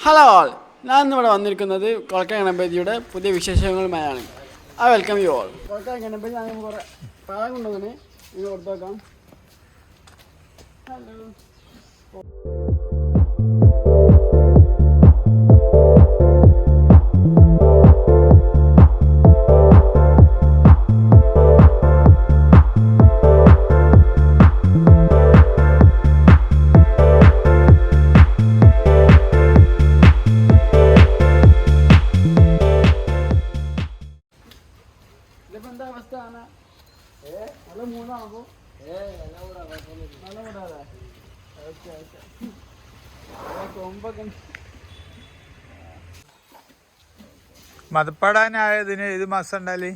Hello all, ഞാൻ ഇന്നിവിടെ വന്നിരിക്കുന്നത് കൊളക്കായ ഗണപതിയുടെ പുതിയ വിശേഷങ്ങളുമായാണ്. Welcome you all. Kolakkaya Ganapathi ഞാൻ കുറേ പഴം കൊണ്ടുവന്ന് ഇത് കൊടുത്തു നോക്കാം. ഹലോ. എന്താ അവസ്ഥ? നല്ല മൂന്നാകുമ്പോ നല്ല കൂടാതെ കൊമ്പൊക്കെ മതപ്പെടാനായതിന് ഏത് മാസം ഉണ്ടാല്?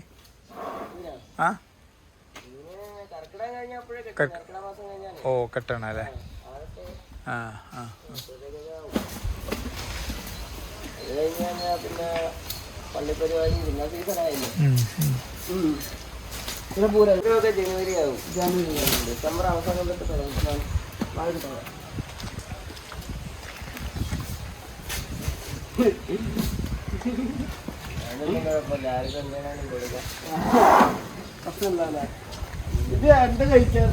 ഓ കെട്ടണം അല്ലേ? പിന്നെ പള്ളിപ്പരിപാടി പിന്നെ സീസണായില്ലേ. ജനുവരി ആവും. ഡിസംബർ അവസാനം തൊട്ട് തുടങ്ങി. കുഴപ്പമില്ല, ആർക്കും എന്തെങ്കിലും കൊടുക്കാം. ഇത് എന്താ കഴിക്കാൻ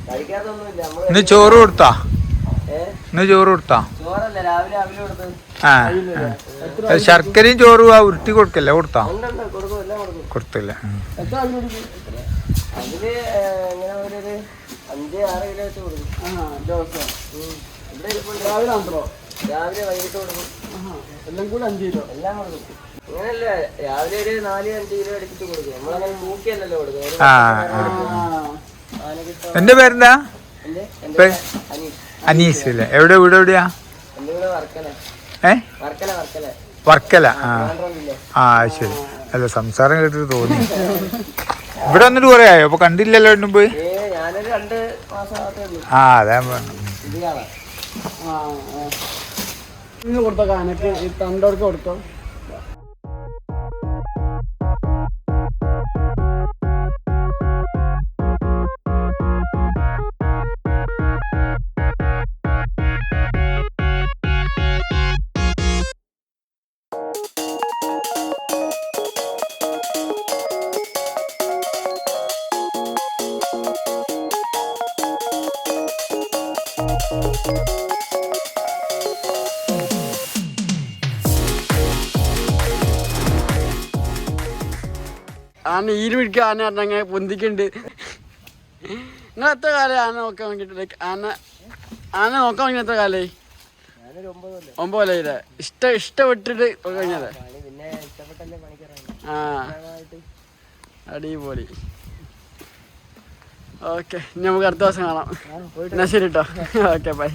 കഴിക്കാത്തൊന്നുമില്ല. ഇന്ന് ചോറ് കൊടുത്താ? ഇന്ന് ചോറ് കൊടുത്താ? ചോറല്ല, രാവിലെ അവല് കൊടുത്ത്. ശർക്കരയും ചോറും ഉരുട്ടി കൊടുക്കല്ലേ? കൊടുത്താ? കൊടുത്തില്ല. അതില് എങ്ങനെ ഒരു 5-6 കിലോ വെച്ച് കൊടുക്കും ദിവസം. രാവിലെ വൈകിട്ട് കൊടുക്കും. എല്ലാം കൂടെ 5 കിലോ എല്ലാം കൊടുക്കും. അങ്ങനെയല്ല, രാവിലെ ഒരു 4-5 കിലോ എടുത്തിട്ട് കൊടുക്കും. നമ്മളങ്ങനെ തൂക്കിയല്ലല്ലോ കൊടുക്കും. എന്റെ പേരെന്താ? അനീഷ്. അനീസ് അല്ലേ? എവിടെ വീട്? എവിടെയാ? എന്റെ വീട് വർക്കല. വർക്കല. ശരി. അല്ല, സംസാരം കേട്ടിട്ട് തോന്നി. ഇവിടെ വന്നിട്ട് കുറെ ആയോ? അപ്പൊ കണ്ടില്ലല്ലോ മുമ്പ്? ഞാനൊരു 2 മാസം അതാ പറഞ്ഞു. കൊടുത്തോ, കാനക്ക് തണ്ടോർക്ക് കൊടുത്തോ. ആന ഈര് പിടിക്കുക. ആന പറഞ്ഞങ്ങനെ പൊന്തിക്കുന്നുണ്ട്. നിങ്ങൾ എത്ര കാലം ആന നോക്കാൻ വേണ്ടിട്ട്? ആന നോക്കാൻ വേണ്ടി എത്ര കാലേ? 9 കൊല്ലം. ഇഷ്ടപ്പെട്ടിട്ട് കഴിഞ്ഞത്. അടിപൊളി. ഓക്കെ, ഇനി നമുക്ക് അടുത്ത ദിവസം കാണാം. എന്നാ ശരി കേട്ടോ. Okay, by.